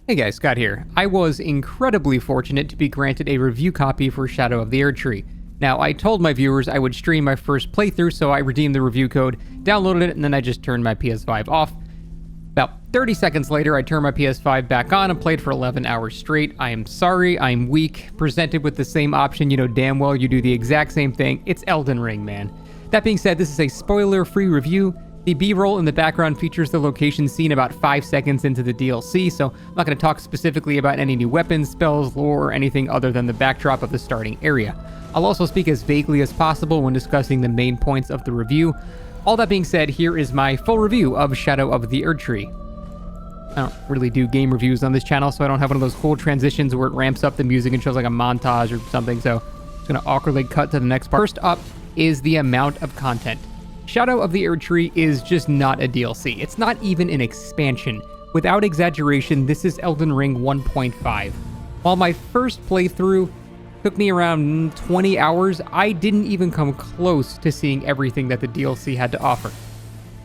Hey guys, Scott here. I was incredibly fortunate to be granted a review copy for Shadow of the Erdtree. Now, I told my viewers I would stream my first playthrough, so I redeemed the review code, downloaded it, and then I just turned my PS5 off. About 30 seconds later, I turned my PS5 back on and played for 11 hours straight. I am sorry, I'm weak. Presented with the same option, you know damn well you do the exact same thing. It's Elden Ring, man. That being said, this is a spoiler-free review. The B-roll in the background features the location seen about 5 seconds into the DLC, so I'm not going to talk specifically about any new weapons, spells, lore, or anything other than the backdrop of the starting area. I'll also speak as vaguely as possible when discussing the main points of the review. All that being said, here is my full review of Shadow of the Erdtree. I don't really do game reviews on this channel, so I don't have one of those cool transitions where it ramps up the music and shows like a montage or something, so I'm just going to awkwardly cut to the next part. First up is the amount of content. Shadow of the Erdtree is just not a DLC. It's not even an expansion. Without exaggeration, this is Elden Ring 1.5. While my first playthrough took me around 20 hours, I didn't even come close to seeing everything that the DLC had to offer.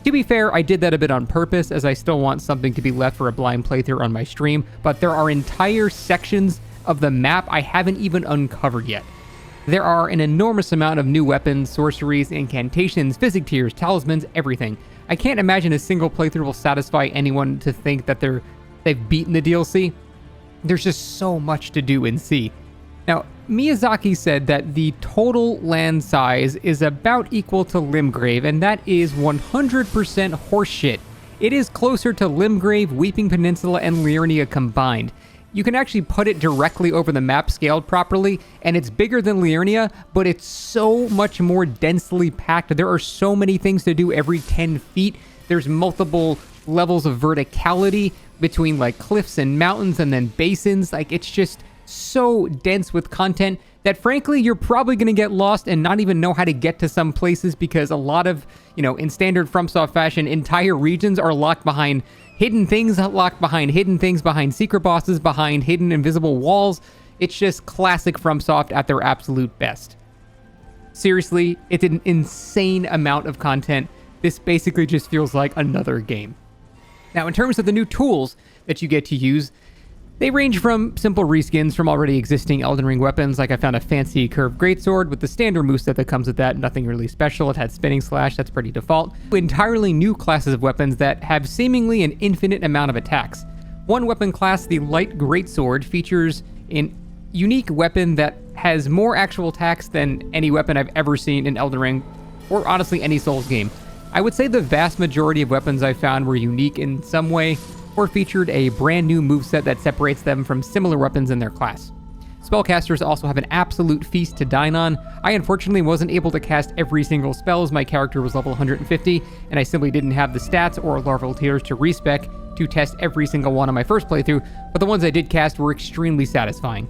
To be fair, I did that a bit on purpose, as I still want something to be left for a blind playthrough on my stream, but there are entire sections of the map I haven't even uncovered yet. There are an enormous amount of new weapons, sorceries, incantations, physick tiers, talismans, everything. I can't imagine a single playthrough will satisfy anyone to think that they've beaten the DLC. There's just so much to do and see. Now, Miyazaki said that the total land size is about equal to Limgrave, and that is 100% horseshit. It is closer to Limgrave, Weeping Peninsula, and Liurnia combined. You can actually put it directly over the map scaled properly, and it's bigger than Liurnia, but it's so much more densely packed. There are so many things to do every 10 feet. There's multiple levels of verticality between like cliffs and mountains and then basins. Like, it's just so dense with content that frankly you're probably going to get lost and not even know how to get to some places, because a lot of, in standard FromSoft fashion, entire regions are locked behind hidden things, behind secret bosses, behind hidden invisible walls. It's just classic FromSoft at their absolute best. Seriously, it's an insane amount of content. This basically just feels like another game. Now, in terms of the new tools that you get to use, they range from simple reskins from already existing Elden Ring weapons, like I found a fancy curved greatsword with the standard moveset that comes with that, nothing really special. It had spinning slash, that's pretty default. Entirely new classes of weapons that have seemingly an infinite amount of attacks. One weapon class, the light greatsword, features an unique weapon that has more actual attacks than any weapon I've ever seen in Elden Ring, or honestly any Souls game. I would say the vast majority of weapons I found were unique in some way, or featured a brand new moveset that separates them from similar weapons in their class. Spellcasters also have an absolute feast to dine on. I unfortunately wasn't able to cast every single spell as my character was level 150, and I simply didn't have the stats or larval tiers to respec to test every single one on my first playthrough, but the ones I did cast were extremely satisfying.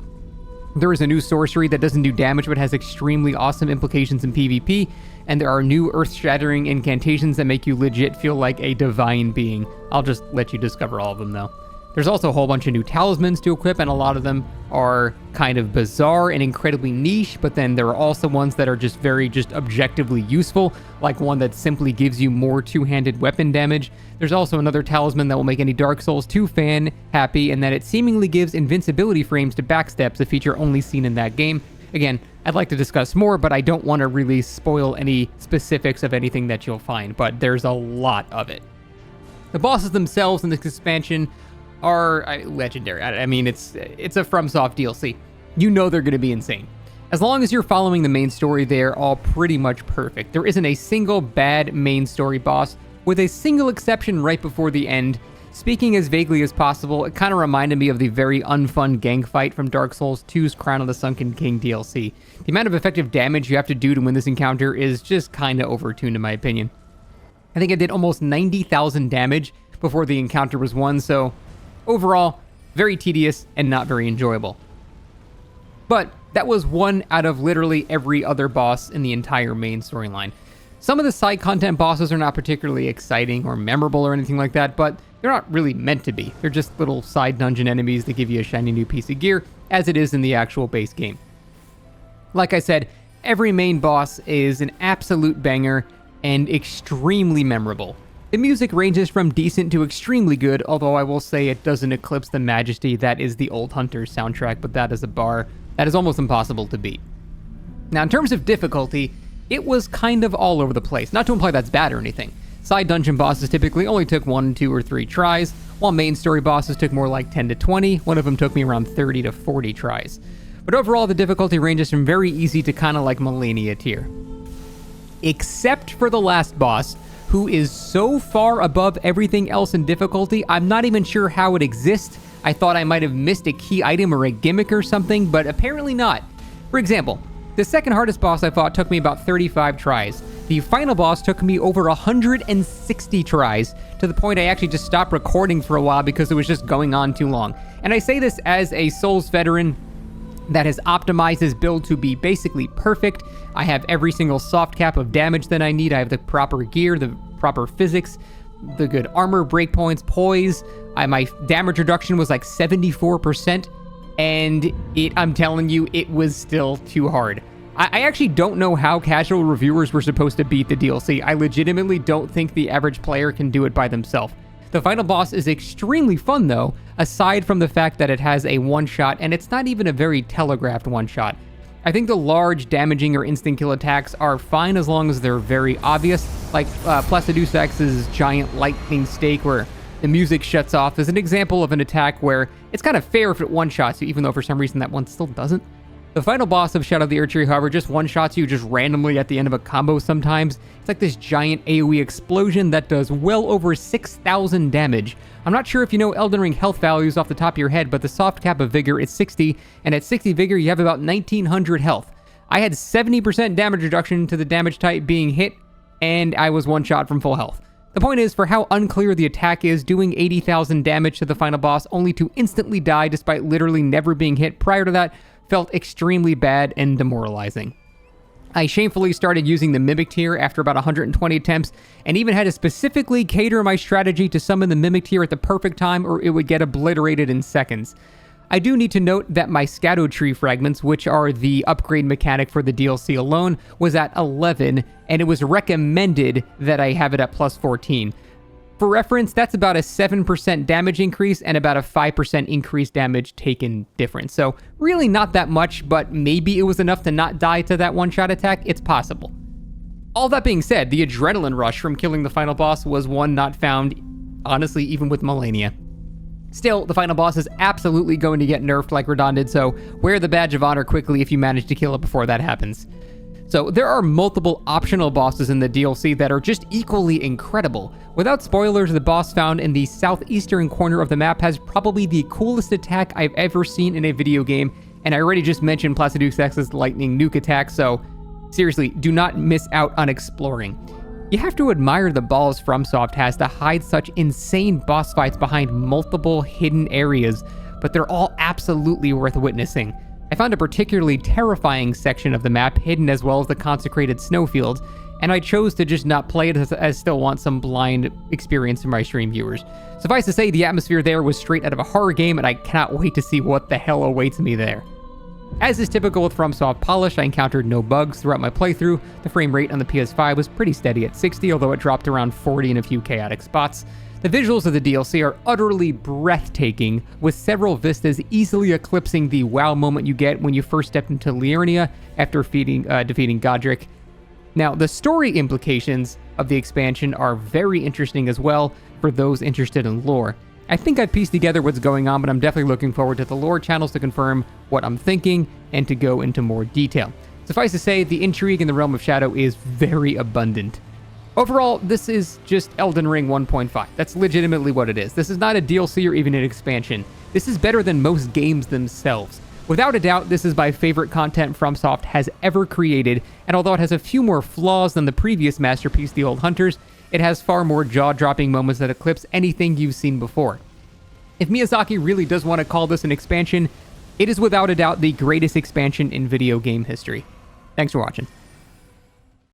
There is a new sorcery that doesn't do damage but has extremely awesome implications in PvP, and there are new earth-shattering incantations that make you legit feel like a divine being. I'll just let you discover all of them though. There's also a whole bunch of new talismans to equip, and a lot of them are kind of bizarre and incredibly niche, but then there are also ones that are just objectively useful, like one that simply gives you more two-handed weapon damage. There's also another talisman that will make any Dark Souls 2 fan happy, and that it seemingly gives invincibility frames to backsteps, a feature only seen in that game. Again, I'd like to discuss more, but I don't want to really spoil any specifics of anything that you'll find, but there's a lot of it. The bosses themselves in this expansion are legendary. I mean, it's a FromSoft DLC. You know they're going to be insane. As long as you're following the main story, they're all pretty much perfect. There isn't a single bad main story boss, with a single exception right before the end. Speaking as vaguely as possible, it kind of reminded me of the very unfun gang fight from Dark Souls 2's Crown of the Sunken King DLC. The amount of effective damage you have to do to win this encounter is just kind of overtuned in my opinion. I think I did almost 90,000 damage before the encounter was won, so overall, very tedious and not very enjoyable. But that was one out of literally every other boss in the entire main storyline. Some of the side content bosses are not particularly exciting or memorable or anything like that, but they're not really meant to be. They're just little side dungeon enemies that give you a shiny new piece of gear, as it is in the actual base game. Like I said, every main boss is an absolute banger and extremely memorable. The music ranges from decent to extremely good, although I will say it doesn't eclipse the majesty that is the Old Hunters soundtrack, but that is a bar that is almost impossible to beat. Now, in terms of difficulty, it was kind of all over the place, not to imply that's bad or anything. Side dungeon bosses typically only took 1, 2, or 3 tries, while main story bosses took more like 10 to 20, one of them took me around 30 to 40 tries. But overall, the difficulty ranges from very easy to kind of like Millennia tier. Except for the last boss, who is so far above everything else in difficulty, I'm not even sure how it exists. I thought I might have missed a key item or a gimmick or something, but apparently not. For example, the second hardest boss I fought took me about 35 tries. The final boss took me over 160 tries, to the point I actually just stopped recording for a while because it was just going on too long. And I say this as a Souls veteran that has optimized his build to be basically perfect. I have every single soft cap of damage that I need. I have the proper gear, the proper physics, the good armor, breakpoints, poise. My damage reduction was like 74%, and I'm telling you, it was still too hard. I actually don't know how casual reviewers were supposed to beat the DLC. I legitimately don't think the average player can do it by themselves. The final boss is extremely fun though, aside from the fact that it has a one-shot, and it's not even a very telegraphed one-shot. I think the large, damaging, or instant kill attacks are fine as long as they're very obvious, like Placidusax's giant lightning stake where the music shuts off is an example of an attack where it's kind of fair if it one-shots you, even though for some reason that one still doesn't. The final boss of Shadow of the Erdtree, however, just one-shots you just randomly at the end of a combo sometimes. It's like this giant AoE explosion that does well over 6,000 damage. I'm not sure if you know Elden Ring health values off the top of your head, but the soft cap of Vigor is 60, and at 60 Vigor you have about 1,900 health. I had 70% damage reduction to the damage type being hit, and I was one-shot from full health. The point is, for how unclear the attack is, doing 80,000 damage to the final boss only to instantly die despite literally never being hit prior to that felt extremely bad and demoralizing. I shamefully started using the Mimic tier after about 120 attempts, and even had to specifically cater my strategy to summon the Mimic tier at the perfect time or it would get obliterated in seconds. I do need to note that my Erdtree fragments, which are the upgrade mechanic for the DLC alone, was at 11, and it was recommended that I have it at plus 14. For reference, that's about a 7% damage increase and about a 5% increased damage taken difference. So really not that much, but maybe it was enough to not die to that one-shot attack. It's possible. All that being said, the adrenaline rush from killing the final boss was one not found, honestly, even with Millennia. Still, the final boss is absolutely going to get nerfed like Radon did, so wear the badge of honor quickly if you manage to kill it before that happens. So there are multiple optional bosses in the DLC that are just equally incredible. Without spoilers, the boss found in the southeastern corner of the map has probably the coolest attack I've ever seen in a video game, and I already just mentioned Placidusax's lightning nuke attack, so seriously, do not miss out on exploring. You have to admire the balls FromSoft has to hide such insane boss fights behind multiple hidden areas, but they're all absolutely worth witnessing. I found a particularly terrifying section of the map hidden as well as the consecrated snowfields, and I chose to just not play it as I still want some blind experience for my stream viewers. Suffice to say, the atmosphere there was straight out of a horror game, and I cannot wait to see what the hell awaits me there. As is typical with FromSoft polish, I encountered no bugs throughout my playthrough. The frame rate on the PS5 was pretty steady at 60, although it dropped around 40 in a few chaotic spots. The visuals of the DLC are utterly breathtaking, with several vistas easily eclipsing the wow moment you get when you first step into Liurnia after defeating Godric. Now, the story implications of the expansion are very interesting as well for those interested in lore. I think I've pieced together what's going on, but I'm definitely looking forward to the lore channels to confirm what I'm thinking and to go into more detail. Suffice to say, the intrigue in the Realm of Shadow is very abundant. Overall, this is just Elden Ring 1.5. That's legitimately what it is. This is not a DLC or even an expansion. This is better than most games themselves. Without a doubt, this is my favorite content FromSoft has ever created, and although it has a few more flaws than the previous masterpiece, The Old Hunters, it has far more jaw-dropping moments that eclipse anything you've seen before. If Miyazaki really does want to call this an expansion, it is without a doubt the greatest expansion in video game history. Thanks for watching.